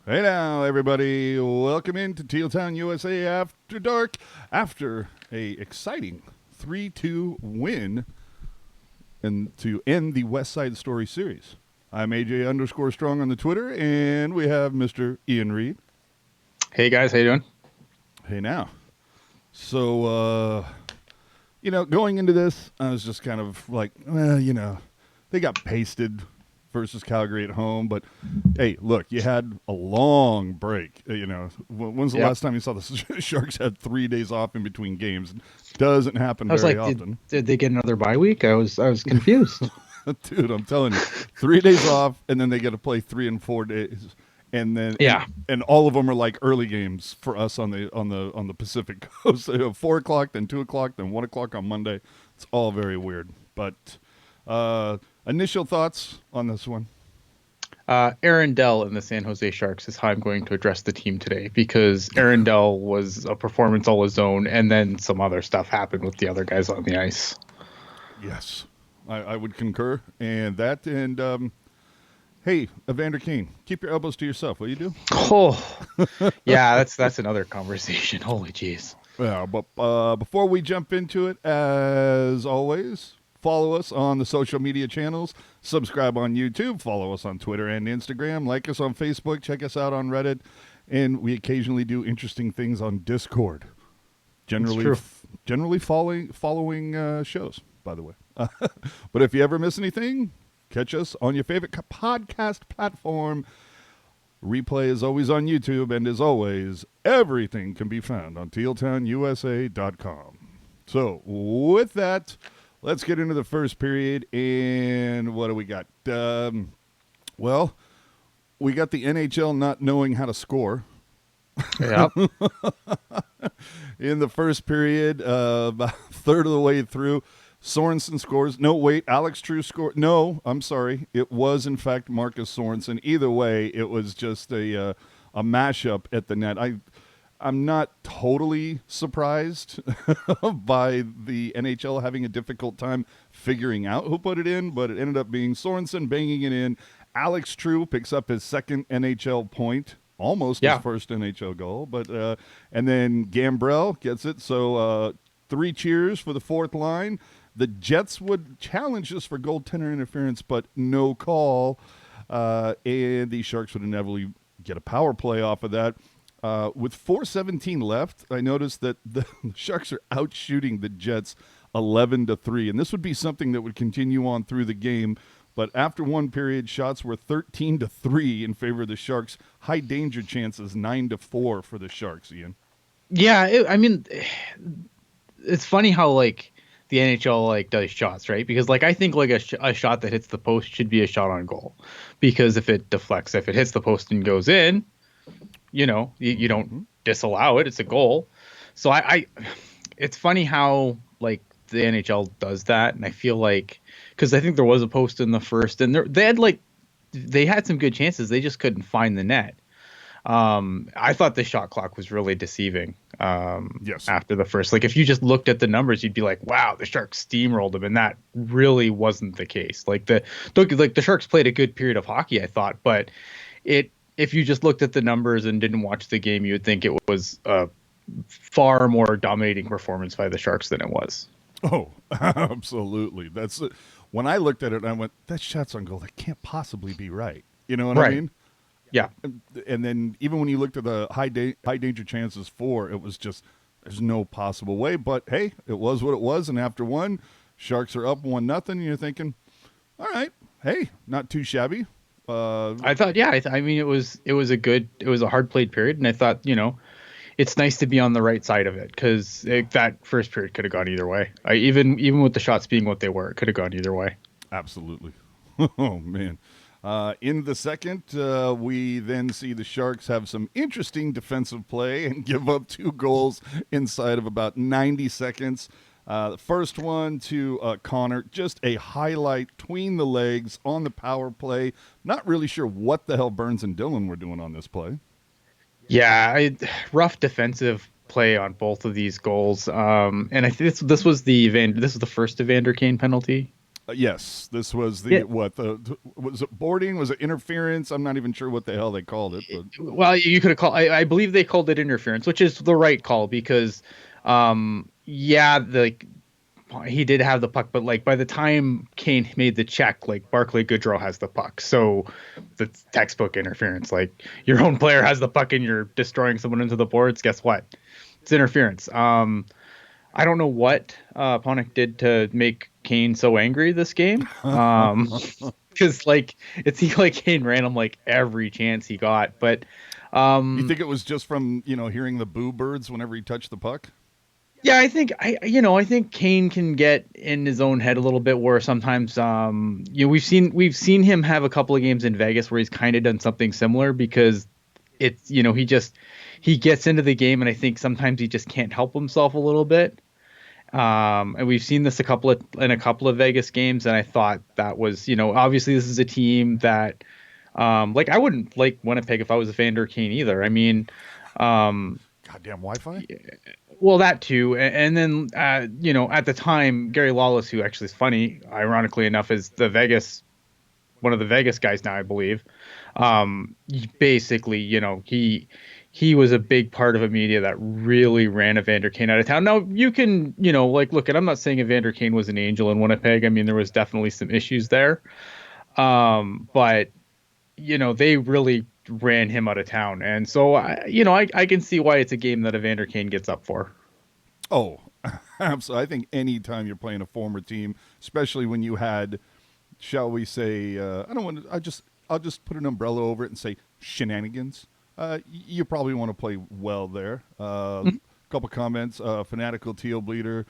Hey now, everybody. Welcome into Teal USA After Dark after a exciting 3-2 win and to end the West Side Story series. I'm AJ_Strong on the Twitter, and we have Mr. Ian Reed. Hey guys, how you doing? Hey now. So, going into this, I was just kind of like, well, they got pasted versus Calgary at home. But, hey, look, you had a long break. When's the last time you saw the Sharks had 3 days off in between games? Doesn't happen very often. Did they get another bye week? I was confused. Dude, I'm telling you, 3 days off, and then they get to play 3 and 4 days. And then and all of them are like early games for us on the Pacific Coast. 4 o'clock, then 2 o'clock, then 1 o'clock on Monday. It's all very weird. But initial thoughts on this one? Aaron Dell in the San Jose Sharks is how I'm going to address the team today, because Aaron Dell was a performance all his own, and then some other stuff happened with the other guys on the ice. Yes, I would concur. And hey, Evander Kane, keep your elbows to yourself. Will you do? Oh, yeah, that's another conversation. Holy jeez. Yeah, but before we jump into it, as always, follow us on the social media channels, subscribe on YouTube, follow us on Twitter and Instagram, like us on Facebook, check us out on Reddit, and we occasionally do interesting things on Discord. Generally following shows, by the way. But if you ever miss anything, catch us on your favorite podcast platform. Replay is always on YouTube, and as always, everything can be found on tealtownusa.com. So, with that, let's get into the first period, and what do we got? Well, we got the NHL not knowing how to score. Yeah. In the first period, about a third of the way through, Sorensen scores. No, wait, Alex True scored. No, I'm sorry. It was, in fact, Marcus Sorensen. Either way, it was just a mashup at the net. I'm not totally surprised by the NHL having a difficult time figuring out who put it in, but it ended up being Sorensen banging it in. Alex True picks up his second NHL point, almost his first NHL goal, but and then Gambrell gets it. So 3 cheers for the fourth line. The Jets would challenge this for goaltender interference, but no call, and the Sharks would inevitably get a power play off of that. With 4:17 left, I noticed that the Sharks are outshooting the Jets 11-3, and this would be something that would continue on through the game. But after one period, shots were 13-3 in favor of the Sharks. High danger chances 9-4 for the Sharks. Ian. Yeah, it's funny how the NHL does shots, right? Because I think a shot that hits the post should be a shot on goal, because if it deflects, if it hits the post and goes in, you don't disallow it. It's a goal. So it's funny how the NHL does that, and I feel because I think there was a post in the first, and they had some good chances, they just couldn't find the net. I thought the shot clock was really deceiving. After the first, if you just looked at the numbers, you'd be like, wow, the Sharks steamrolled them, and that really wasn't the case. The Sharks played a good period of hockey, I thought, but if you just looked at the numbers and didn't watch the game, you would think it was a far more dominating performance by the Sharks than it was. Oh, absolutely. That's when I looked at it, I went, that shot's on goal. That can't possibly be right. You know what I mean? Yeah. And then even when you looked at the high danger chances for, it was just, there's no possible way. But hey, it was what it was. And after one, Sharks are up 1-0. And you're thinking, all right, hey, not too shabby. I thought, it was a hard played period. And I thought, it's nice to be on the right side of it, because that first period could have gone either way. Even with the shots being what they were, it could have gone either way. Absolutely. Oh, man. In the second, we then see the Sharks have some interesting defensive play and give up 2 goals inside of about 90 seconds. The first one to Connor, just a highlight between the legs on the power play. Not really sure what the hell Burns and Dillon were doing on this play. Yeah, rough defensive play on both of these goals. And I think this was the first Evander Kane penalty. Yes, this was Yeah. was it boarding? Was it interference? I'm not even sure what the hell they called it, but Well, you could have called. I believe they called it interference, which is the right call because, yeah, he did have the puck, but like by the time Kane made the check, like Barclay Goodrow has the puck, so that's textbook interference. Like your own player has the puck and you're destroying someone into the boards. Guess what? It's interference. I don't know what Ponick did to make Kane so angry this game. Because like it seemed like Kane ran him like every chance he got, but you um, think it was just from hearing the boo birds whenever he touched the puck? yeah, I think Kane can get in his own head a little bit where sometimes we've seen him have a couple of games in Vegas where he's kind of done something similar because it's he gets into the game and I think sometimes he just can't help himself a little bit. And we've seen this in a couple of Vegas games, and I thought that was, obviously this is a team that, like I wouldn't like Winnipeg if I was a Vander Kane either. I mean, um, Goddamn Wi-Fi. well that too, and then at the time Gary Lawless, who actually is funny, ironically enough, is one of the Vegas guys now, I believe. Basically, he was a big part of a media that really ran Evander Kane out of town. Now you can, like look at. I'm not saying Evander Kane was an angel in Winnipeg. I mean, there was definitely some issues there. But they really ran him out of town, and so I can see why it's a game that Evander Kane gets up for. Oh, absolutely. I think anytime you're playing a former team, especially when you had, shall we say, I don't want to. I'll just put an umbrella over it and say shenanigans. You probably want to play well there. Couple comments. Fanatical Teal Bleeder.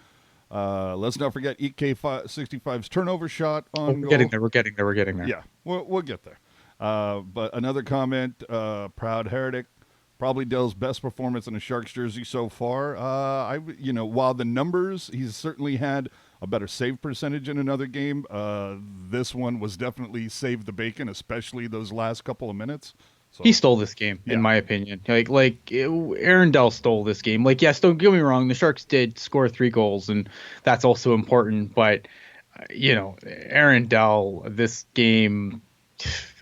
Let's not forget EK65's turnover shot Oh, on we're goal. getting there. We're getting there. Yeah, we'll get there. But another comment, Proud Heretic, probably Dell's best performance in a Sharks jersey so far. While the numbers, he's certainly had a better save percentage in another game. This one was definitely saved the bacon, especially those last couple of minutes. So, He stole this game, yeah. in my opinion. Aaron Dell stole this game. Like, yes, don't get me wrong. The Sharks did score 3 goals, and that's also important. But Aaron Dell, this game.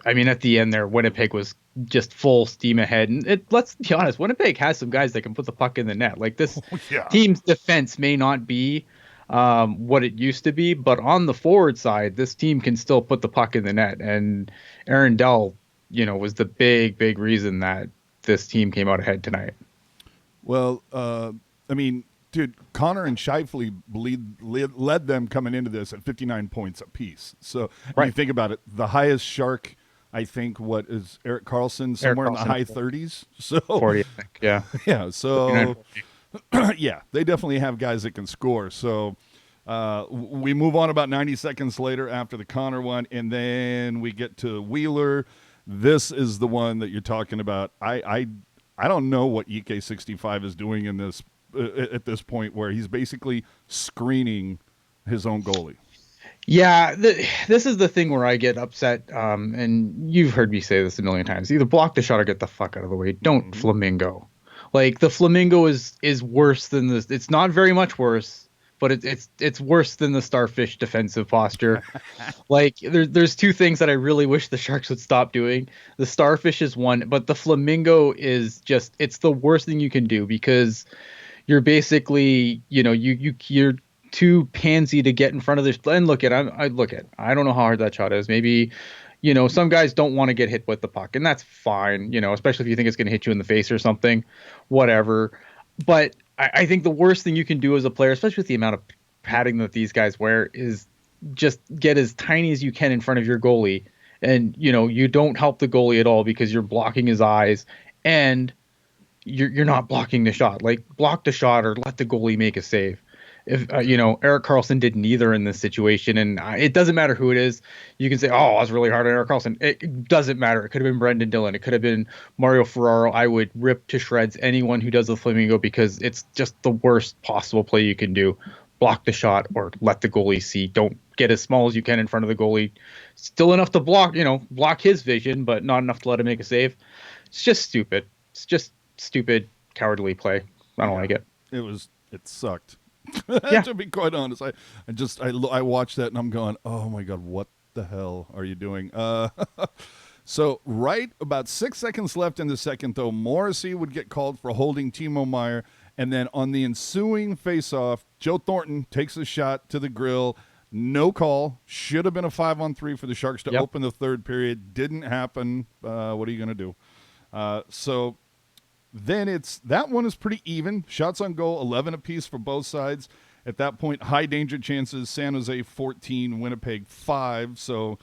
I mean, at the end there, Winnipeg was just full steam ahead. And let's be honest, Winnipeg has some guys that can put the puck in the net. Like this Yeah. team's defense may not be what it used to be, but on the forward side, this team can still put the puck in the net. And Aaron Dell, was the big reason that this team came out ahead tonight. Well, I mean, dude, Connor and Shifley led them coming into this at 59 points apiece. So when you think about it, the highest Shark, I think, what is Eric Carlson, somewhere in the high 30s. So 40, I think. Yeah. Yeah. So yeah, they definitely have guys that can score. So we move on about 90 seconds later after the Connor one, and then we get to Wheeler. This is the one that you're talking about. I don't know what EK65 is doing in this at this point where he's basically screening his own goalie. Yeah, this is the thing where I get upset, and you've heard me say this a million times. Either block the shot or get the fuck out of the way. Don't flamingo. Like the flamingo is worse than this. It's not very much worse, but it's worse than the starfish defensive posture. Like there's 2 things that I really wish the Sharks would stop doing. The starfish is one, but the flamingo is it's the worst thing you can do because you're basically, you're too pansy to get in front of this. And I don't know how hard that shot is. Maybe, some guys don't want to get hit with the puck, and that's fine, especially if you think it's going to hit you in the face or something, whatever. But I think the worst thing you can do as a player, especially with the amount of padding that these guys wear, is just get as tiny as you can in front of your goalie. And, you don't help the goalie at all because you're blocking his eyes and you're not blocking the shot. Like block the shot or let the goalie make a save. If Eric Carlson didn't either in this situation, and it doesn't matter who it is. You can say, "Oh, I was really hard on Eric Carlson." It doesn't matter. It could have been Brendan Dillon. It could have been Mario Ferraro. I would rip to shreds anyone who does the flamingo because it's just the worst possible play you can do. Block the shot or let the goalie see. Don't get as small as you can in front of the goalie. Still enough to block his vision, but not enough to let him make a save. It's just stupid. It's just stupid, cowardly play. I don't like it. It sucked. Yeah. To be quite honest, I watched that and I'm going, oh my god, what the hell are you doing? So right about 6 seconds left in the second, though, Morrissey would get called for holding Timo Meier, and then on the ensuing faceoff, Joe Thornton takes a shot to the grill. No call. Should have been a 5-on-3 for the Sharks to Yep. open the third period. Didn't happen. What are you going to do? So then that one is pretty even. Shots on goal, 11 apiece for both sides. At that point, high danger chances. San Jose 14, Winnipeg 5. So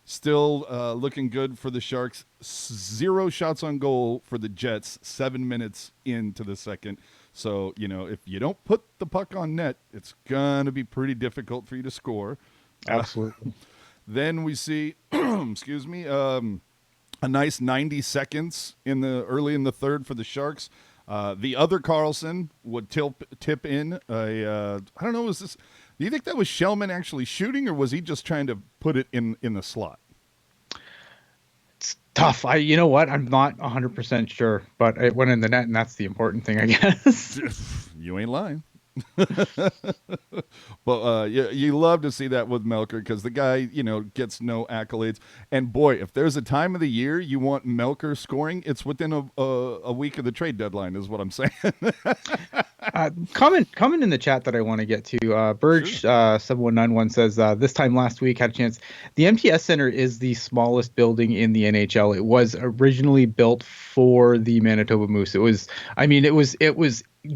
still looking good for the Sharks. 0 shots on goal for the Jets 7 minutes into the second. So, if you don't put the puck on net, it's going to be pretty difficult for you to score. Absolutely. Then we see, excuse me, a nice 90 seconds early in the third for the Sharks. The other Karlsson would tip in I don't know, do you think that was Shellman actually shooting, or was he just trying to put it in the slot? It's tough. You know what? I'm not 100% sure, but it went in the net, and that's the important thing, I guess. You ain't lying. But you love to see that with Melker, because the guy, gets no accolades. And boy, if there's a time of the year you want Melker scoring, it's within a week of the trade deadline, is what I'm saying. Comment in the chat that I want to get to. Burge 7191 says this time last week had a chance. The MTS Center is the smallest building in the NHL. It was originally built for the Manitoba Moose. It was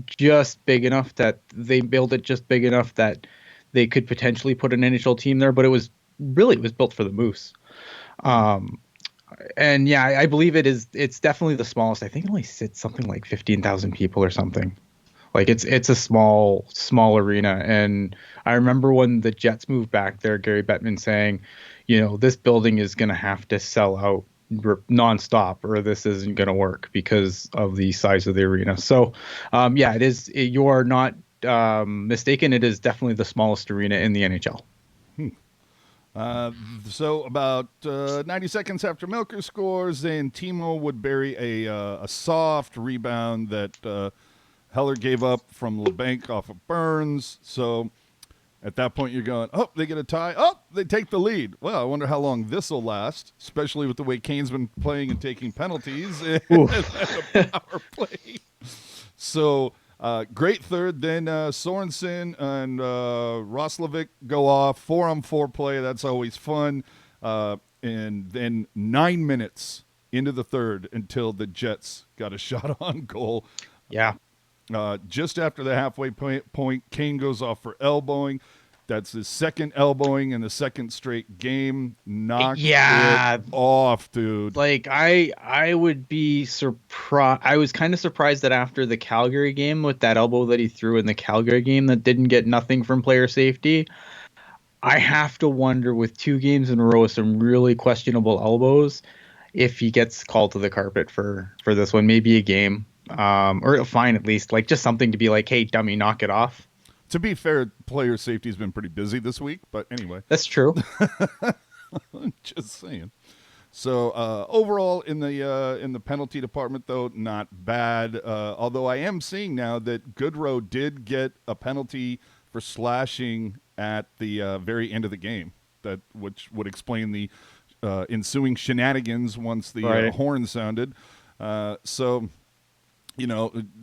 just big enough that they built it just big enough that they could potentially put an NHL team there, but it was built for the Moose. And yeah, I believe it's definitely the smallest. I think it only sits something like 15,000 people or something. Like it's a small arena. And I remember when the Jets moved back there, Gary Bettman saying, this building is going to have to sell out nonstop, or this isn't going to work because of the size of the arena. So, yeah, it is. You are not mistaken. It is definitely the smallest arena in the NHL. So about 90 seconds after Melker scores, then Timo would bury a soft rebound that Heller gave up from LeBanc off of Burns. So at that point, you're going, oh, they get a tie. Oh, they take the lead. Well, I wonder how long this will last, especially with the way Kane's been playing and taking penalties at the power play. So great third. Then Sorensen and Roslovic go off. 4-on-4 play. That's always fun. And then 9 minutes into the third until the Jets got a shot on goal. Yeah. Just after the halfway point, Kane goes off for elbowing. That's his second elbowing in the second straight game. Knocked it off, dude. Like I would be surprised. I was kind of surprised that after the Calgary game, with that elbow that he threw in the Calgary game that didn't get nothing from player safety, I have to wonder, with 2 games in a row with some really questionable elbows, if he gets called to the carpet for this one. Maybe a game. Or a fine, at least, like just something to be like, hey, dummy, knock it off. To be fair, player safety has been pretty busy this week, but anyway. That's true. Just saying. So overall in the penalty department, though, not bad. Although I am seeing now that Goodrow did get a penalty for slashing at the very end of the game, which would explain the ensuing shenanigans once the horn sounded. So.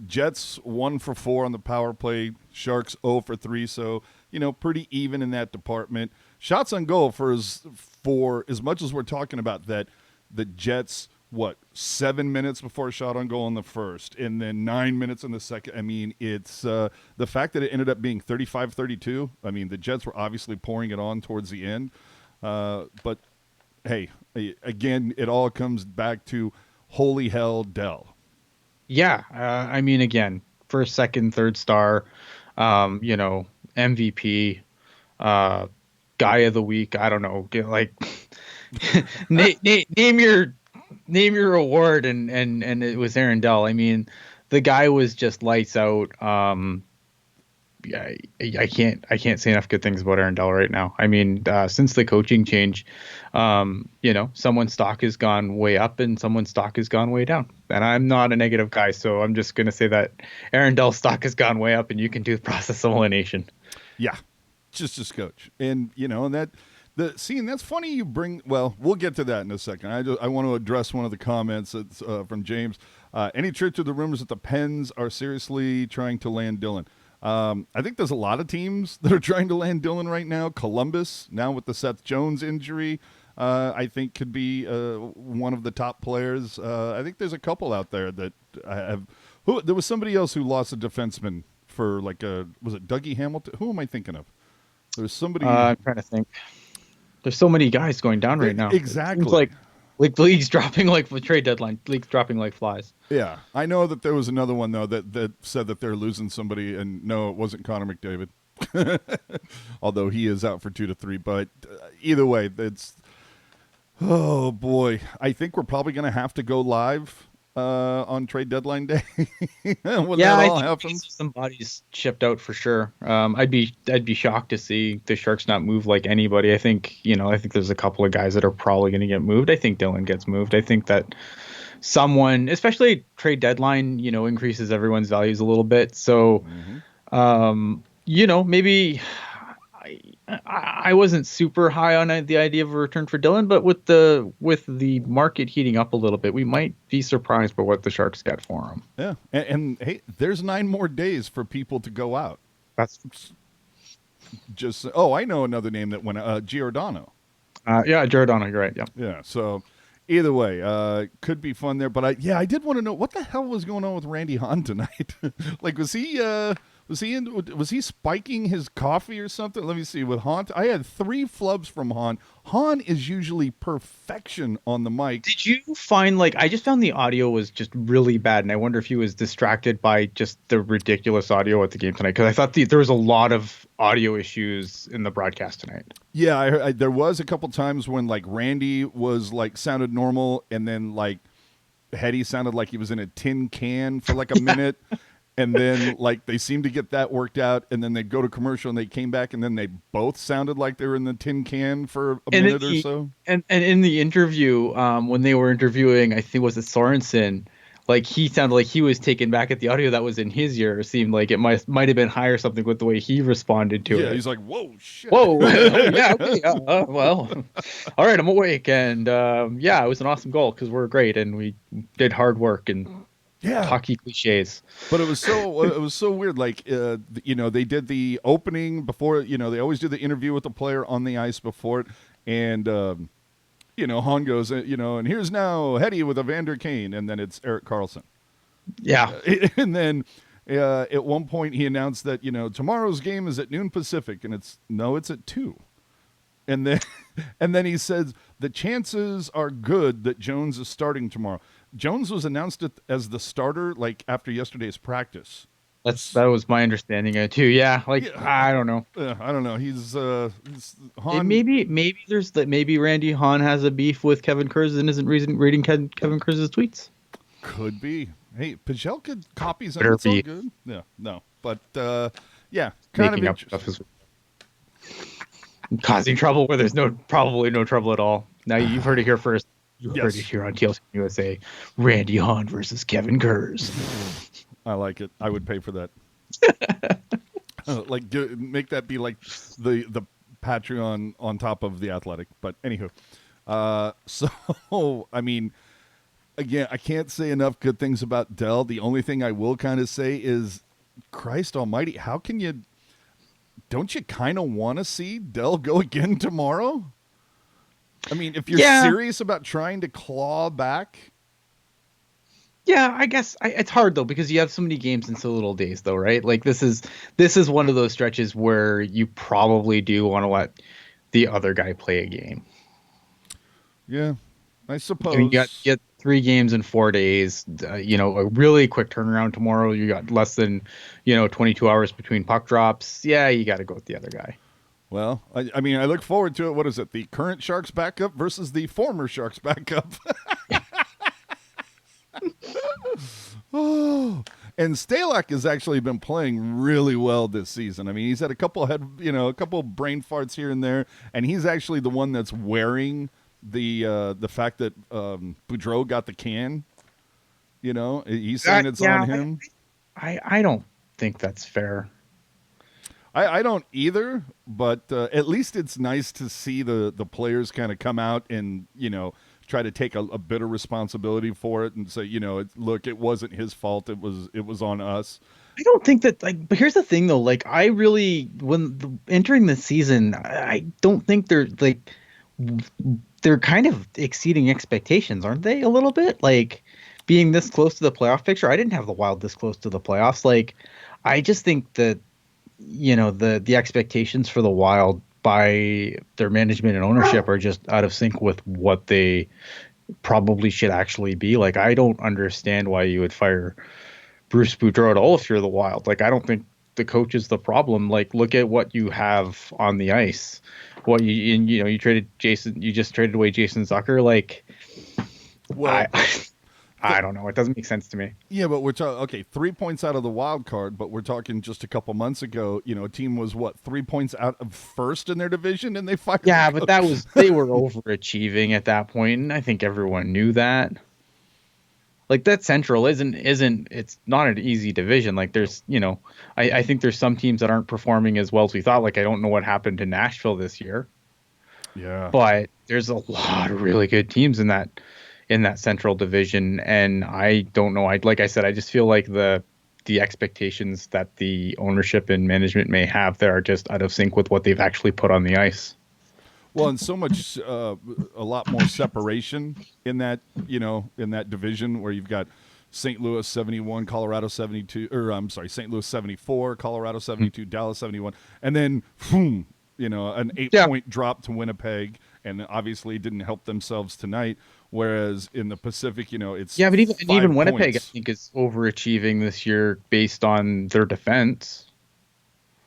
Jets 1 for 4 on the power play. Sharks 0 for 3. So, pretty even in that department. Shots on goal for as much as we're talking about that, the Jets, 7 minutes before a shot on goal in the first, and then 9 minutes in the second. I mean, it's the fact that it ended up being 35-32. I mean, the Jets were obviously pouring it on towards the end. But, hey, again, it all comes back to holy hell, Dell. Yeah, I mean, again, first, second, third star, MVP, guy of the week. I don't know, name your award, and it was Aaron Dell. I mean, the guy was just lights out. I can't say enough good things about Aaron Dell right now. I mean, since the coaching change, someone's stock has gone way up and someone's stock has gone way down. And I'm not a negative guy, so I'm just gonna say that Aaron Dell's stock has gone way up, and you can do the process elimination. Yeah, just as coach, and and and that's funny. You bring well, we'll get to that in a second. I want to address one of the comments that's from James. Any truth to the rumors that the Pens are seriously trying to land Dylan? I think there's a lot of teams that are trying to land Dylan right now. Columbus, now with the Seth Jones injury, I think could be one of the top players. I think there's a couple out there that have. There was somebody else who lost a defenseman for was it Dougie Hamilton? Who am I thinking of? There's somebody. I'm trying to think. There's so many guys going down right now. Exactly. It seems like the league's dropping like the trade deadline. League's dropping like flies. Yeah, I know that there was another one though that said that they're losing somebody, and no, it wasn't Connor McDavid, although he is out for 2 to 3. But either way, it's oh boy, I think we're probably going to have to go live on trade deadline day when that all happens. Some bodies shipped out for sure. I'd be shocked to see the Sharks not move like anybody. I think there's a couple of guys that are probably going to get moved. I think Dylan gets moved. I think that someone, especially trade deadline, increases everyone's values a little bit. So, maybe I wasn't super high on the idea of a return for Dylan, but with the market heating up a little bit, we might be surprised by what the Sharks get for him. Yeah, and hey, there's 9 more days for people to go out. That's just I know another name that went Giordano. Giordano, you're right. Yeah. Yeah. So either way, could be fun there. But I did want to know what the hell was going on with Randy Hahn tonight. Like, was he spiking his coffee or something? Let me see. With Hahn, I had 3 flubs from Hahn. Hahn is usually perfection on the mic. Did you find I just found the audio was just really bad, and I wonder if he was distracted by just the ridiculous audio at the game tonight, because I thought there was a lot of audio issues in the broadcast tonight. Yeah, there was a couple times when Randy was sounded normal, and then Hetty sounded like he was in a tin can for a minute. And then, they seemed to get that worked out, and then they'd go to commercial, and they came back, and then they both sounded like they were in the tin can for a minute or so. And in the interview, when they were interviewing, I think was it Sorensen, he sounded like he was taken back at the audio that was in his ear. It seemed like it might have been high or something with the way he responded to it. Yeah, he's like, "Whoa, shit! Whoa, yeah, okay, well, all right, I'm awake." And it was an awesome goal because we're great and we did hard work and. Yeah, hockey cliches. But it was so weird. They did the opening before. They always do the interview with the player on the ice before it, and Hahn goes, and here's now Hetty with Evander Kane, and then it's Erik Karlsson. Yeah, and then at one point he announced that tomorrow's game is at noon Pacific, and it's at 2. And then he says the chances are good that Jones is starting tomorrow. Jones was announced as the starter after yesterday's practice. That was my understanding too. Yeah, I don't know. I don't know. He's Hahn. Maybe Randy Hahn has a beef with Kevin Kurz and isn't reading Kevin Kurz's tweets. Could be. Hey, Pajelka copies them. It's all good. Yeah, no, but kind of stuff causing trouble where there's probably no trouble at all. Now you've heard it here first. You heard it here on Tealtownusa. Randy Hahn versus Kevin Kurz. I like it. I would pay for that. Make that be the Patreon on top of the Athletic. But anywho, so I mean, again, I can't say enough good things about Dell. The only thing I will kind of say is, Christ Almighty, how can you? Don't you kind of want to see Dell go again tomorrow? I mean, if you're serious about trying to claw back. Yeah, I guess it's hard though because you have so many games in so little days, though, right? This is one of those stretches where you probably do want to let the other guy play a game. Yeah, I suppose. You get 3 games in 4 days. A really quick turnaround tomorrow. You got less than 22 hours between puck drops. Yeah, you got to go with the other guy. Well, I mean, I look forward to it. What is it? The current Sharks backup versus the former Sharks backup. Oh, And Stalock has actually been playing really well this season. I mean, he's had a couple a couple brain farts here and there, and he's actually the one that's wearing the fact that Boudreau got the can. He's saying it's on him. I don't think that's fair. I don't either, but at least it's nice to see the players kind of come out and try to take a bit of responsibility for it and say look, it wasn't his fault, it was on us. I don't think that but here's the thing though, I really entering the season, I don't think they're kind of exceeding expectations, aren't they? A little bit, being this close to the playoff picture. I didn't have the Wild this close to the playoffs. I just think that the expectations for the Wild by their management and ownership are just out of sync with what they probably should actually be. I don't understand why you would fire Bruce Boudreau at all if you're the Wild. I don't think the coach is the problem. Look at what you have on the ice. What you traded Jason. You just traded away Jason Zucker. Well, I don't know. It doesn't make sense to me. Yeah, but we're talking 3 points out of the wild card, but we're talking just a couple months ago. A team was 3 points out of first in their division, and they fired. Yeah, but they were overachieving at that point, and I think everyone knew that. That Central isn't it's not an easy division. There's I think there's some teams that aren't performing as well as we thought. I don't know what happened to Nashville this year. Yeah, but there's a lot of really good teams in that Central division, and I don't know. Like I said, I just feel like the expectations that the ownership and management may have there are just out of sync with what they've actually put on the ice. Well, and so much, a lot more separation in that division where you've got St. Louis 71, Colorado 72, or I'm sorry, St. Louis 74, Colorado 72, Dallas 71, and then an 8-point drop to Winnipeg, and obviously didn't help themselves tonight. Whereas in the Pacific, it's but even Winnipeg, points. I think, is overachieving this year based on their defense.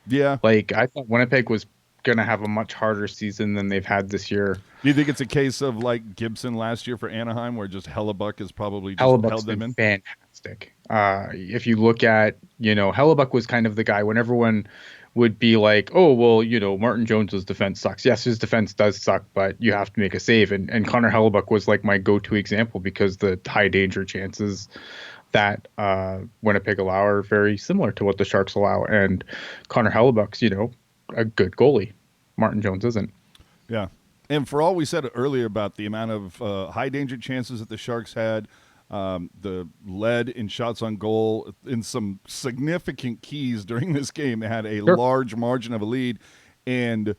Yeah, I thought Winnipeg was going to have a much harder season than they've had this year. Do you think it's a case of Gibson last year for Anaheim, where just Hellebuck has probably just held them in? Fantastic. If you look at, Hellebuck was kind of the guy when everyone would be like, oh, well, Martin Jones's defense sucks. Yes, his defense does suck, but you have to make a save. And Connor Hellebuck was my go-to example because the high danger chances that Winnipeg allow are very similar to what the Sharks allow. And Connor Hellebuck's, a good goalie. Martin Jones isn't. Yeah. And for all we said earlier about the amount of high danger chances that the Sharks had, the lead in shots on goal in some significant keys during this game, they had a large margin of a lead. And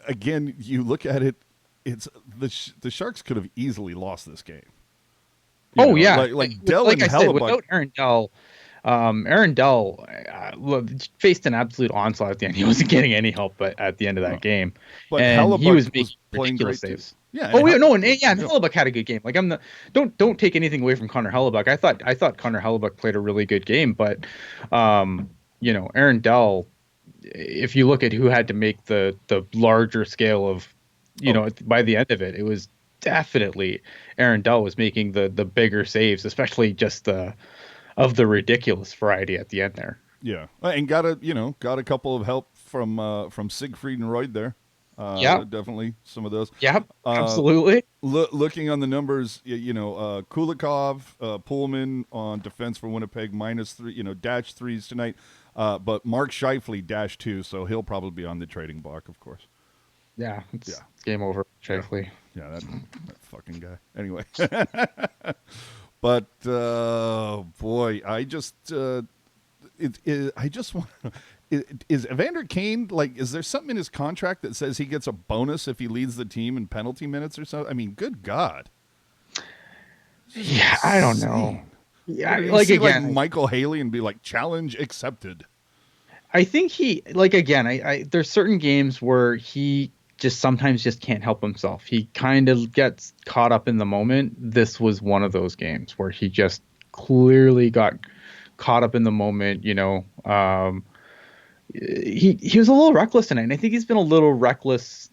again, you look at it, it's the Sharks could have easily lost this game. Dell and I said, without Aaron Dell faced an absolute onslaught at the end. He wasn't getting any help, but at the end of that game, but and Hellebuck he was making playing ridiculous great saves. Too. Yeah. And Hellebuck had a good game. Don't take anything away from Connor Hellebuck. I thought Connor Hellebuck played a really good game, but Aaron Dell, if you look at who had to make the larger scale of, by the end of it, it was definitely Aaron Dell was making the bigger saves, especially just of the ridiculous variety at the end there. Yeah, and got a couple of help from Siegfried and Royd there. Definitely some of those. Yeah, absolutely. Looking on the numbers, Kulikov, Pullman on defense for Winnipeg -3, dash threes tonight. But Mark Scheifele -2, so he'll probably be on the trading block, of course. Yeah, it's game over, Scheifele. Yeah, that fucking guy. Anyway, but boy, I just want. Is Evander Kane is there something in his contract that says he gets a bonus if he leads the team in penalty minutes or something? I mean, good God. Yeah, I don't know. Yeah, again, Michael Haley and be challenge accepted. I think I there's certain games where he just sometimes just can't help himself. He kind of gets caught up in the moment. This was one of those games where he just clearly got caught up in the moment. He was a little reckless tonight, and I think he's been a little reckless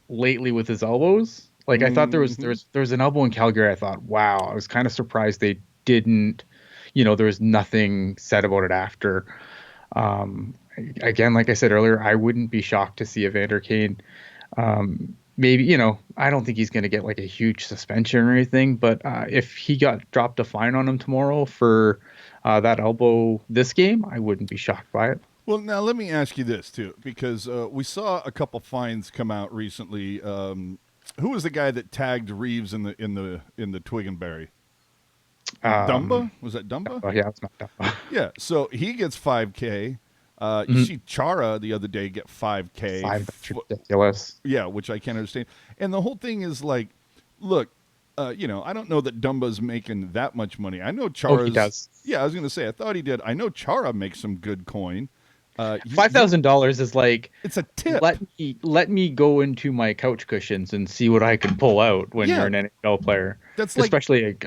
lately with his elbows. I thought there was an elbow in Calgary. I thought, wow, I was kind of surprised they didn't. there was nothing said about it after. Um, Again, like I said earlier, I wouldn't be shocked to see Evander Kane. Maybe, I don't think he's going to get like a huge suspension or anything, but if he got dropped a fine on him tomorrow for that elbow this game, I wouldn't be shocked by it. Well, now let me ask you this too, because we saw a couple fines come out recently. Who was the guy that tagged Reeves in the Twig and Berry? Dumba? Was that Dumba? Oh yeah, it's not that. Yeah. So he gets 5K. You see Chara the other day get 5K. That's ridiculous. Yeah, which I can't understand. And the whole thing is like, look, I don't know that Dumba's making that much money. I know Chara's. Oh, he does. Yeah, I was going to say, I thought he did. I know Chara makes some good coin. $5,000 is like, it's a tip. Let me go into my couch cushions and see what I can pull out when you're an NHL player. That's like, especially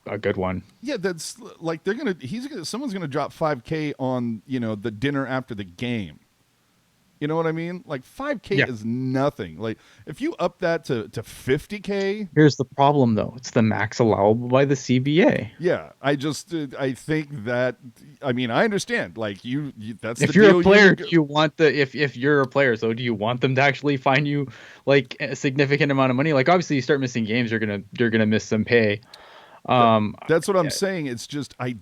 a good one. Yeah, that's like someone's gonna drop 5K on the dinner after the game. You know what I mean? Like 5K is nothing. Like if you up that to 50K. Here's the problem though. It's the max allowable by the CBA. Yeah, I think that, I mean, I understand. Like that's if the you're deal a player, do you want if you're a player, so do you want them to actually fine you like a significant amount of money? Like obviously you start missing games, you're gonna miss some pay. That's what I'm saying. It's just I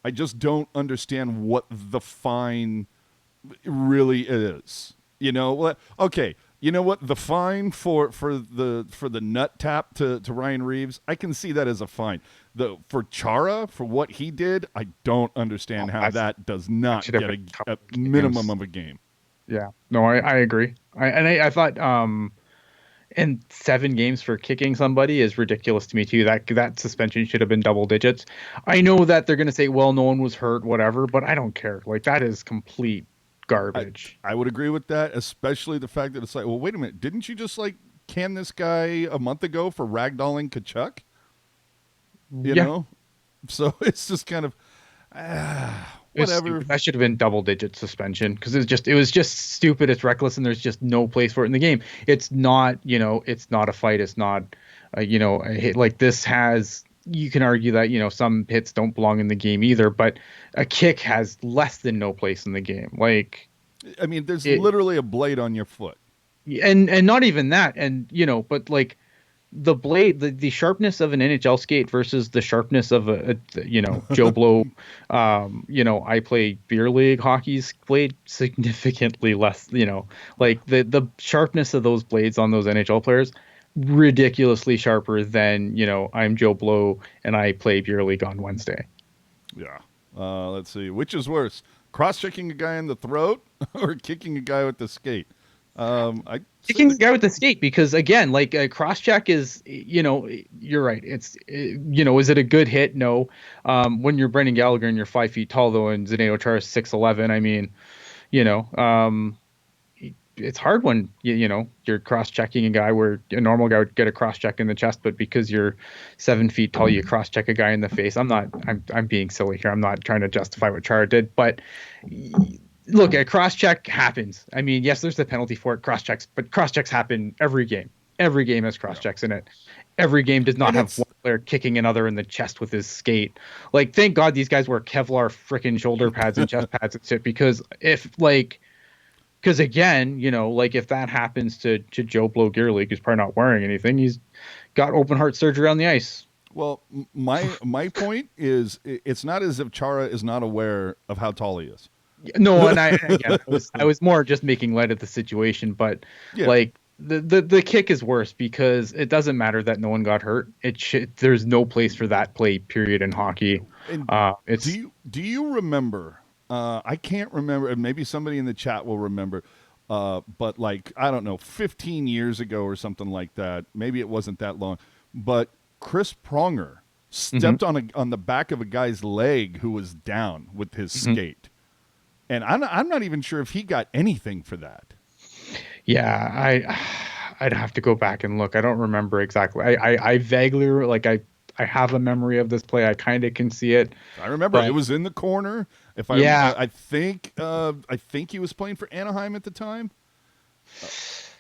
just don't understand what the fine really is. Okay, you know what? The fine for the nut tap to Ryan Reeves, I can see that as a fine. For Chara, for what he did, I don't understand how that does not get a minimum of a game. Yeah, no, I agree. I thought and 7 games for kicking somebody is ridiculous to me too. That suspension should have been double digits. I know that they're going to say, well, no one was hurt, whatever, but I don't care. Like that is complete garbage. I would agree with that, especially the fact that it's like, well, wait a minute, didn't you just like can this guy a month ago for ragdolling Kachuk? You know? So it's just kind of whatever. That should have been double digit suspension because it was just stupid. It's reckless, and there's just no place for it in the game. It's not, it's not a fight. It's not, a hit like this has. You can argue that some hits don't belong in the game either, but a kick has less than no place in the game. Like, I mean, there's literally a blade on your foot, and not even that, and but like. The blade, the sharpness of an NHL skate versus the sharpness of a Joe Blow, I play beer league hockey's blade significantly less, like the sharpness of those blades on those NHL players, ridiculously sharper than, I'm Joe Blow and I play beer league on Wednesday. Yeah. Let's see. Which is worse, cross-checking a guy in the throat or kicking a guy with the skate? Kicking the guy with the skate, because again, like a cross check is, you're right. It's, is it a good hit? No. When you're Brendan Gallagher and you're 5 feet tall though, and Zdeno Chara's 6'11", I mean, it's hard when you're cross checking a guy where a normal guy would get a cross check in the chest, but because you're 7 feet tall, you cross check a guy in the face. I'm being silly here. I'm not trying to justify what Chara did, but look, a cross check happens. I mean, yes, there's the penalty for it, cross checks, but cross checks happen every game. Every game has cross checks in it. Every game does not have one player kicking another in the chest with his skate. Like, thank God these guys wear Kevlar freaking shoulder pads and chest pads and shit, because again, if that happens to Joe Blow Gear League, who's probably not wearing anything, he's got open heart surgery on the ice. Well, my point is, it's not as if Chara is not aware of how tall he is. No, and I was more just making light of the situation, but like the kick is worse because it doesn't matter that no one got hurt. There's no place for that play, period, in hockey. Do you remember? I can't remember, and maybe somebody in the chat will remember. But like, I don't know, 15 years ago or something like that. Maybe it wasn't that long, but Chris Pronger stepped on the back of a guy's leg who was down with his skate. And I'm not even sure if he got anything for that. Yeah, I'd have to go back and look. I don't remember exactly. I vaguely, like, I have a memory of this play. I kind of can see it. I remember it was in the corner. I think he was playing for Anaheim at the time.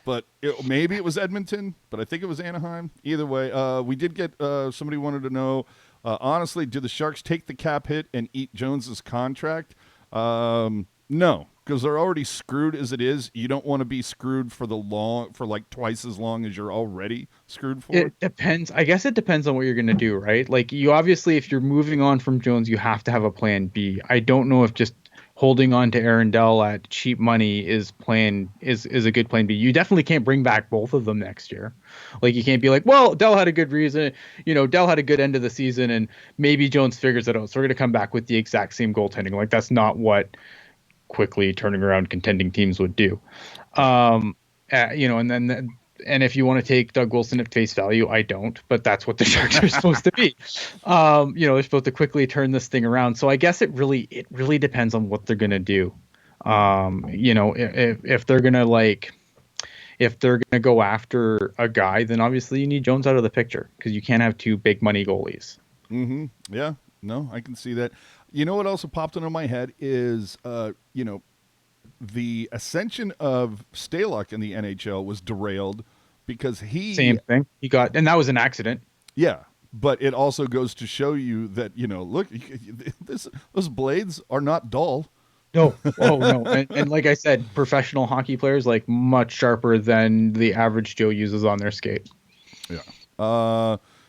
But maybe it was Edmonton, but I think it was Anaheim. Either way, we did get somebody wanted to know Honestly, do the Sharks take the cap hit and eat Jones's contract? No, because they're already screwed as it is. You don't want to be screwed for like twice as long as you're already screwed for. It depends. I guess it depends on what you're going to do, right? Like you obviously, if you're moving on from Jones, you have to have a plan B. I don't know if just holding on to Aaron Dell at cheap money is a good plan B. You definitely can't bring back both of them next year. Like you can't be like, well, Dell had a good reason, Dell had a good end of the season, and maybe Jones figures it out. So we're going to come back with the exact same goaltending. Like that's not what quickly turning around contending teams would do. And if you want to take Doug Wilson at face value, I don't, but that's what the Sharks are supposed to be. They're supposed to quickly turn this thing around. So I guess it really depends on what they're going to do. If they're going to if they're going to go after a guy, then obviously you need Jones out of the picture because you can't have two big money goalies. Mm-hmm. Yeah, no, I can see that. You know what also popped into my head is, the ascension of Stalock in the NHL was derailed because Same thing. And that was an accident. yeah, but it also goes to show you that, look, those blades are not dull. No. Oh no. And like I said, professional hockey players like much sharper than the average Joe uses on their skate. Yeah.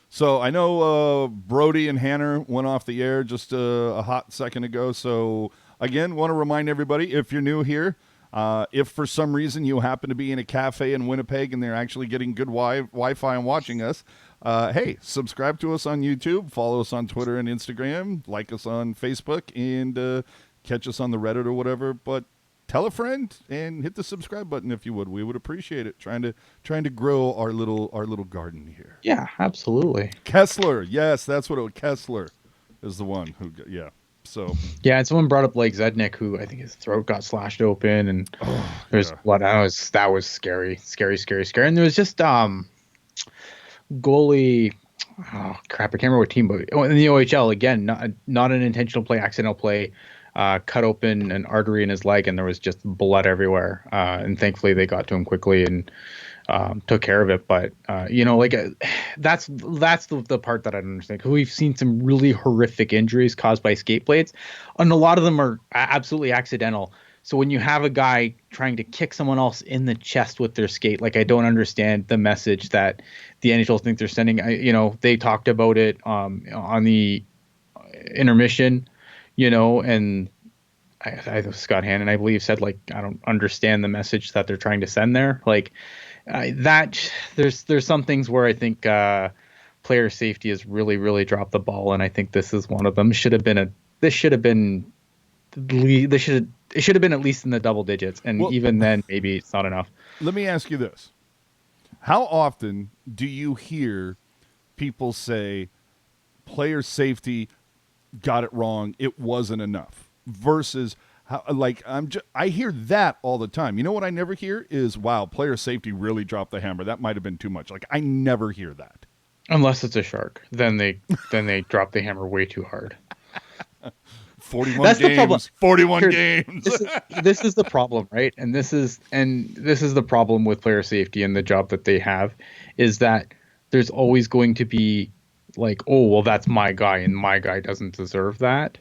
So I know Brody and Hanner went off the air just a hot second ago. So again, want to remind everybody, if you're new here, if for some reason you happen to be in a cafe in Winnipeg and they're actually getting good Wi-Fi and watching us, hey, subscribe to us on YouTube, follow us on Twitter and Instagram, like us on Facebook, and catch us on the Reddit or whatever. But tell a friend and hit the subscribe button if you would. We would appreciate it. Trying to grow our little garden here. Yeah, absolutely. Kessler, yes, that's what it was. Kessler is the one who, yeah. So yeah, and someone brought up Blake Zednik, who I think his throat got slashed open, and there's blood. That was scary. And there was just goalie. Oh crap! I can't remember what team, but in the OHL again, not an intentional play, accidental play. Cut open an artery in his leg, and there was just blood everywhere. And thankfully, they got to him quickly and took care of it. But that's the part that I don't understand. Because we've seen some really horrific injuries caused by skate blades, and a lot of them are absolutely accidental. So when you have a guy trying to kick someone else in the chest with their skate, like I don't understand the message that the NHL think they're sending. They talked about it on the intermission. And Scott Hannon, I believe, said I don't understand the message that they're trying to send there. There's some things where I think player safety has really, really dropped the ball, and I think this is one of them. It should have been at least in the double digits, and even then, maybe it's not enough. Let me ask you this: how often do you hear people say player safety got it wrong, it wasn't enough, versus how, I hear that all the time. You know what I never hear is, wow, player safety really dropped the hammer, that might have been too much. I never hear that unless it's a Shark. Then they drop the hammer way too hard. 41 That's games 41 games. This is the problem, right? And this is the problem with player safety and the job that they have, is that there's always going to be oh, well, that's my guy, and my guy doesn't deserve that.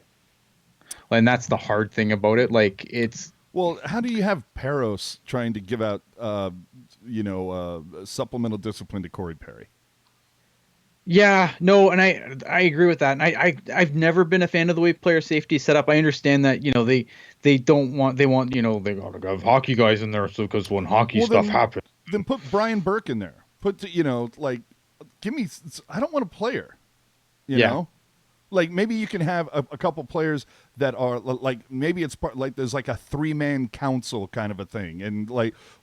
And that's the hard thing about it. Well, how do you have Peros trying to give out, supplemental discipline to Corey Perry? Yeah, no, and I agree with that. And I've never been a fan of the way player safety is set up. I understand that, they want they gotta have hockey guys in there, so because when hockey stuff happens. Then put Brian Burke in there. Give me. I don't want a player. You know, maybe you can have a couple players that are maybe it's there's a 3-man council kind of a thing, and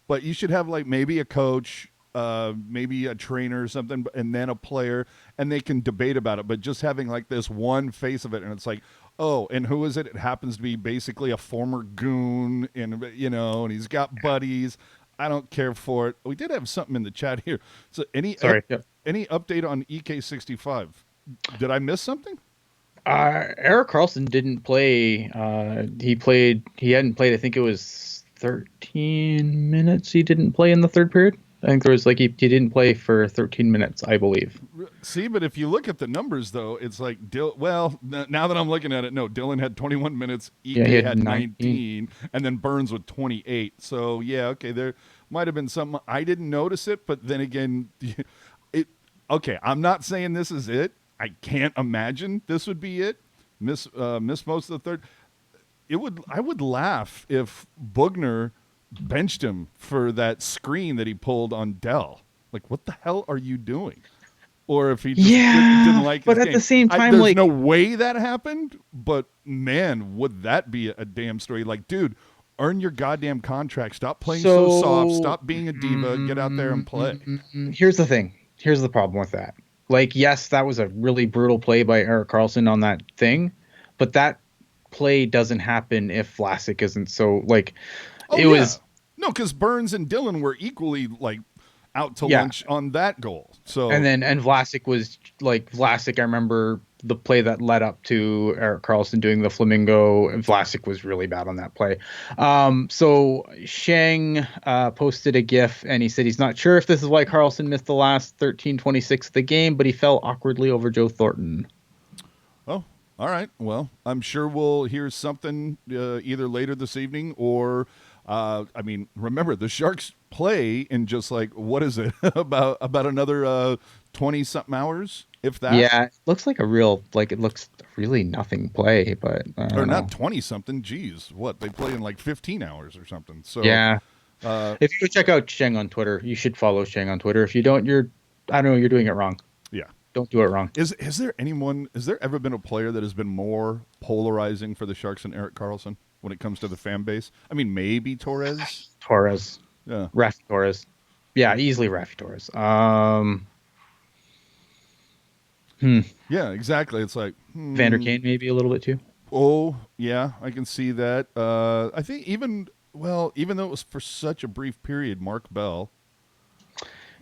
but you should have maybe a coach, maybe a trainer or something, and then a player, and they can debate about it. But just having this one face of it, and it's oh, and who is it? It happens to be basically a former goon, and and he's got buddies. I don't care for it. We did have something in the chat here. So any update on EK65? Did I miss something? Erik Karlsson didn't play. He hadn't played. I think it was 13 minutes. He didn't play in the third period. I think there was like he didn't play for 13 minutes, I believe. See, but if you look at the numbers, though, it's like now that I'm looking at it, no, Dylan had 21 minutes, Yeah, he Ike had had 19. 19, and then Burns with 28. So yeah, okay, there might have been some I didn't notice it, but then again, it okay. I'm not saying this is it. I can't imagine this would be it. Miss most of the third. I would laugh if Bugner benched him for that screen that he pulled on Dell. Like, what the hell are you doing? Or if he just didn't Yeah, like but his at the game. same time, There's no like, way that happened, but man, would that be a damn story? Like, dude, earn your goddamn contract. Stop playing so soft. so Stop being a diva. Get out there and play. here's the thing. Here's the problem with that. Like, yes, that was a really brutal play by Erik Karlsson on that thing, but that play doesn't happen if Vlasic isn't so like Oh it yeah, was. no, because Burns and Dylan were equally like out to Yeah, lunch on that goal. and So then Vlasic was like Vlasic. I remember the play that led up to Erik Karlsson doing the flamingo, and Vlasic was really bad on that play. So Shang posted a GIF, and he said he's not sure if this is why Karlsson missed the last 13:26 of the game, but he fell awkwardly over Joe Thornton. oh, all right. Well, I'm sure we'll hear something either later this evening or, I mean, remember the Sharks play in just like what is it about another 20 something hours, if that, Yeah, it looks like a real like it looks really nothing play, but I or don't know. not 20 something. Geez, what they play in like 15 hours or something. So, Yeah, if you go check out Sheng on Twitter, you should follow Sheng on Twitter. If you don't, I don't know, you're doing it wrong. yeah. Don't do it wrong. Is there anyone? Has there ever been a player that has been more polarizing for the Sharks than Erik Karlsson when it comes to the fan base? I mean, maybe Torres. Torres, Yeah. Rafi Torres. Yeah, easily Rafi Torres. Yeah, exactly. It's like, Vander Kane maybe a little bit too. oh, yeah, I can see that. I think even though it was for such a brief period, Mark Bell.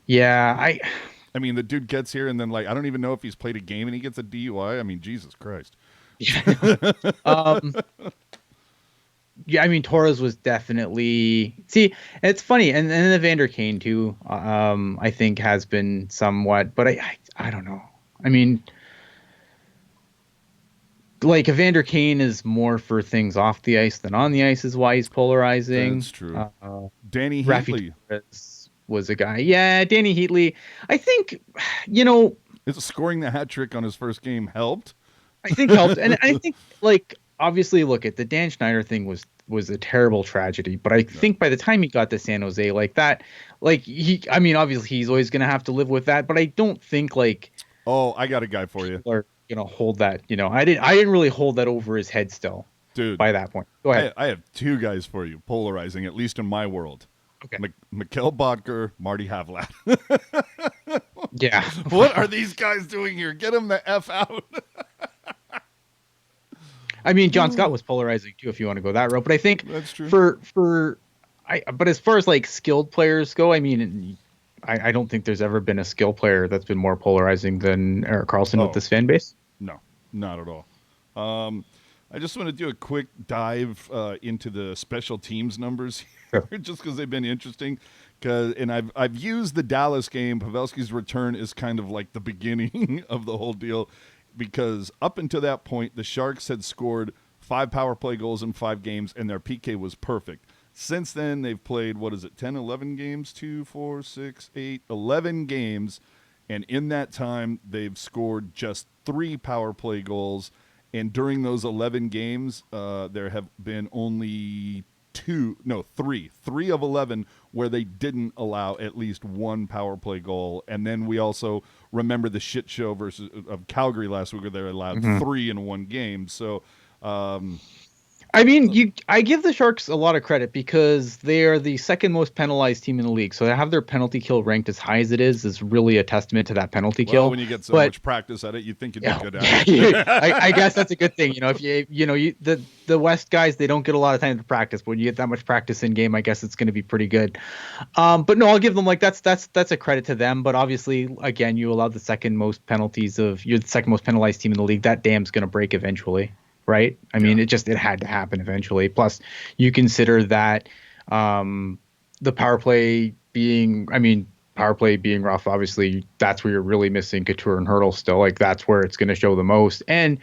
Yeah, I mean, the dude gets here and then like I don't even know if he's played a game and he gets a DUI. I mean, Jesus Christ. um, yeah, I mean Torres was definitely see. It's funny, and the Vander Kane too. I think has been somewhat, but I don't know. I mean, like Evander Kane is more for things off the ice than on the ice is why he's polarizing. That's true. Danny Rafi Heatley Torres was a guy. Yeah, Danny Heatley. I think, you know, is scoring the hat trick on his first game helped. I think helped, and I think like obviously, look at the Dan Schneider thing was a terrible tragedy, but I think by the time he got to San Jose, like that, like I mean, obviously he's always gonna have to live with that, but I don't think like Oh, I got a guy for you, people are gonna hold that. You know, I didn't really hold that over his head still dude. by that point. Go ahead. I have two guys for you, polarizing at least in my world. Okay. Mikkel Bodker, Marty Havlat. Yeah. What are these guys doing here? Get them the F out. I mean, John Scott was polarizing too, if you want to go that route. But I think That's true. but as far as like skilled players go, I mean, I don't think there's ever been a skill player that's been more polarizing than Erik Karlsson with this fan base. No, not at all. I just want to do a quick dive into the special teams numbers here, just because they've been interesting. And I've used the Dallas game. Pavelski's return is kind of like the beginning of the whole deal, because up until that point, the Sharks had scored 5 power play goals in 5 games, and their PK was perfect. Since then, they've played, 10, 11 games? 2, 4, 6, 8, 11 games. And in that time, they've scored just 3 power play goals. And during those 11 games, there have been only 3 of 11 where they didn't allow at least 1 power play goal. And then we also remember the shit show of Calgary last week where they allowed 3 in 1 game. So, I mean, I give the Sharks a lot of credit because they are the second most penalized team in the league. So to have their penalty kill ranked as high as it is really a testament to that penalty kill. When you get so much practice at it, you'd think you'd be good at it. I guess that's a good thing. You know, if the West guys, they don't get a lot of time to practice, but when you get that much practice in game, I guess it's going to be pretty good. But no, I'll give them that's a credit to them. But obviously, again, you allowed the second most penalties you're the second most penalized team in the league. That dam's going to break eventually. Right. I mean, it had to happen eventually. Plus, you consider that the power play being, I mean, power play being rough, obviously, that's where you're really missing Couture and Hurdle still. Like, that's where it's going to show the most. And,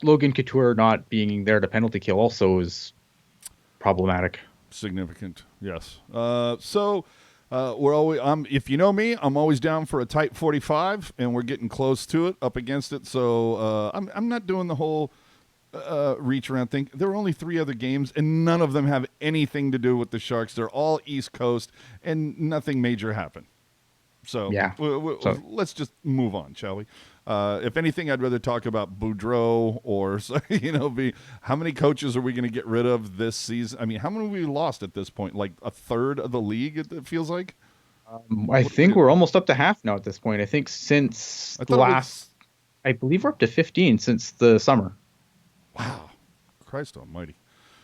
Logan Couture not being there to penalty kill also is problematic. Significant, yes. We're always. If you know me, I'm always down for a tight 45, and we're getting close to it, up against it. So I'm not doing the whole reach around thing. There are only 3 other games, and none of them have anything to do with the Sharks. They're all East Coast, and nothing major happened. So Yeah. So let's just move on, shall we? If anything, I'd rather talk about Boudreaux or, how many coaches are we going to get rid of this season? I mean, how many have we lost at this point? Like a third of the league, it feels like? I think we're almost up to half now at this point. I think since I the thought it was. I believe we're up to 15 since the summer Wow. Christ almighty.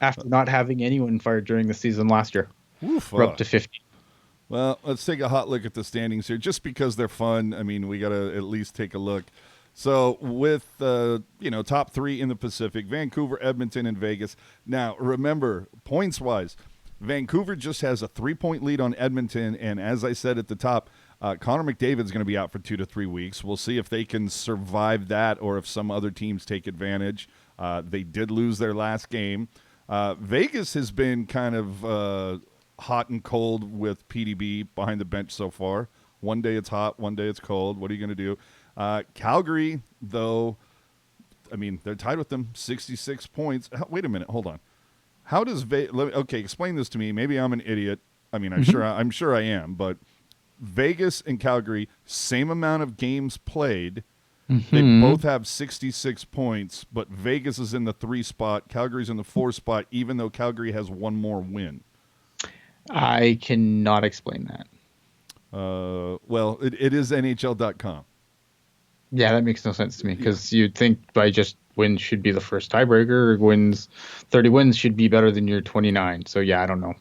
after not having anyone fired during the season last year. Oof. We're up to 15. Well, let's take a hot look at the standings here, just because they're fun. I mean, we got to at least take a look. So with top 3 in the Pacific, Vancouver, Edmonton, and Vegas. Now remember, points wise, Vancouver just has a 3-point lead on Edmonton, and as I said at the top, Connor McDavid's going to be out for 2 to 3 weeks. We'll see if they can survive that, or if some other teams take advantage. They did lose their last game. Vegas has been kind of hot and cold with PDB behind the bench so far. One day it's hot, one day it's cold. What are you going to do? Calgary, though, I mean, they're tied with them, 66 points. Wait a minute, hold on. How does okay, explain this to me. Maybe I'm an idiot. I mean, I'm sure I am, but Vegas and Calgary, same amount of games played. They both have 66 points, but Vegas is in the 3 spot, Calgary's in the 4 spot, even though Calgary has one more win. I cannot explain that. Well, it is NHL.com. Yeah, that makes no sense to me because you'd think by just wins should be the first tiebreaker. 30 wins should be better than your 29. So, yeah, I don't know.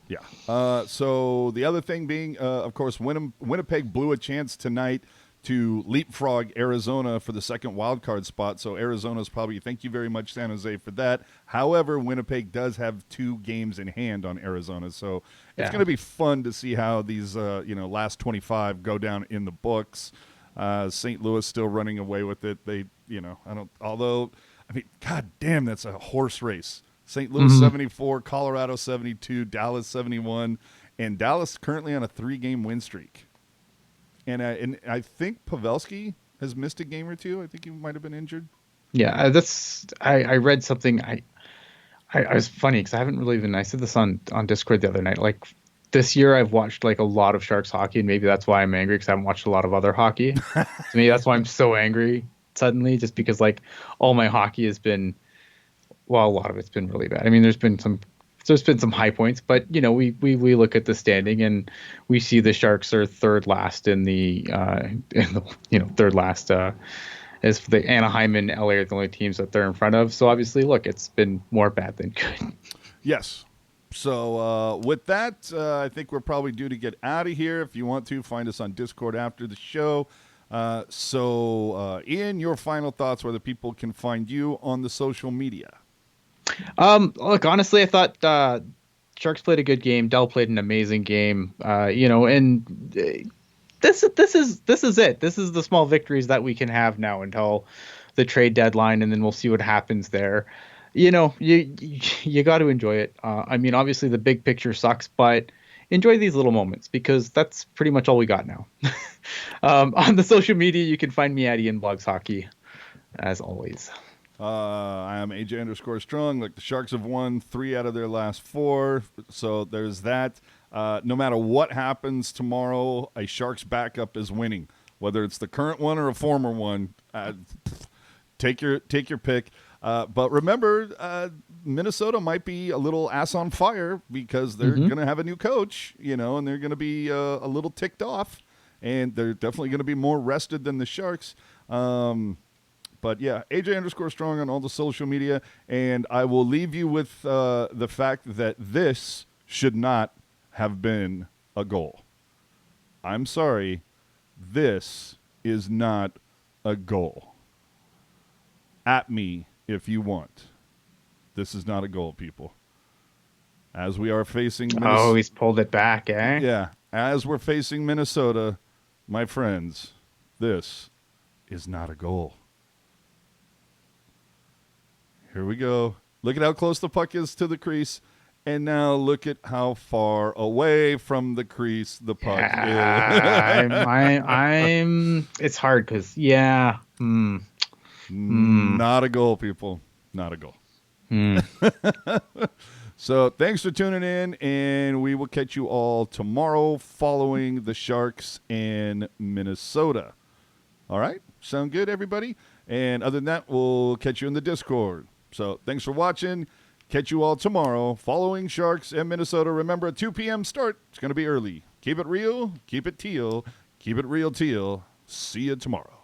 Yeah. So the other thing being, of course, Winnipeg blew a chance tonight to leapfrog Arizona for the second wild card spot. So Arizona's probably, thank you very much, San Jose, for that. However, Winnipeg does have 2 games in hand on Arizona. So it's going to be fun to see how these, last 25 go down in the books. St. Louis still running away with it. They, God damn, that's a horse race. St. Louis 74, Colorado 72, Dallas 71, and Dallas currently on a 3-game win streak. And I think Pavelski has missed a game or 2. I think he might have been injured. Yeah, I read something. I was funny because I haven't really I said this on Discord the other night. Like this year, I've watched like a lot of Sharks hockey, and maybe that's why I'm angry because I haven't watched a lot of other hockey. To me, that's why I'm so angry suddenly, just because like all my hockey has been, well, a lot of it's been really bad. I mean, there's been some high points, but we look at the standing and we see the Sharks are third last in the third last as for the Anaheim and LA are the only teams that they're in front of. So obviously, look, it's been more bad than good. Yes. So with that, I think we're probably due to get out of here. If you want to, find us on Discord after the show. Ian, your final thoughts, where the people can find you on the social media. Look, honestly, I thought Sharks played a good game. Dell played an amazing game. And this is it. This is the small victories that we can have now until the trade deadline, and then we'll see what happens there. You got to enjoy it. I mean, obviously the big picture sucks, but enjoy these little moments because that's pretty much all we got now. On the social media, you can find me at Ian Blogs Hockey, as always. I am AJ_Strong. Like, the Sharks have won 3 out of their last 4, so there's that. No matter what happens tomorrow, a Sharks backup is winning, whether it's the current one or a former one. Take your pick. But remember, Minnesota might be a little ass on fire because they're going to have a new coach, and they're going to be a little ticked off, and they're definitely going to be more rested than the Sharks. But yeah, AJ_Strong on all the social media, and I will leave you with the fact that this should not have been a goal. I'm sorry, this is not a goal. At me if you want. This is not a goal, people. as we are facing Oh, he's pulled it back, eh? yeah, as we're facing Minnesota, my friends, this is not a goal. Here we go. Look at how close the puck is to the crease. And now look at how far away from the crease the puck is. I'm. It's hard because Not a goal, people. Not a goal. So thanks for tuning in, and we will catch you all tomorrow following the Sharks and Minnesota. All right? Sound good, everybody? And other than that, we'll catch you in the Discord. So thanks for watching. Catch you all tomorrow following Sharks and Minnesota. Remember, a 2 p.m. start. It's going to be early. Keep it real. Keep it teal. Keep it real, teal. See you tomorrow.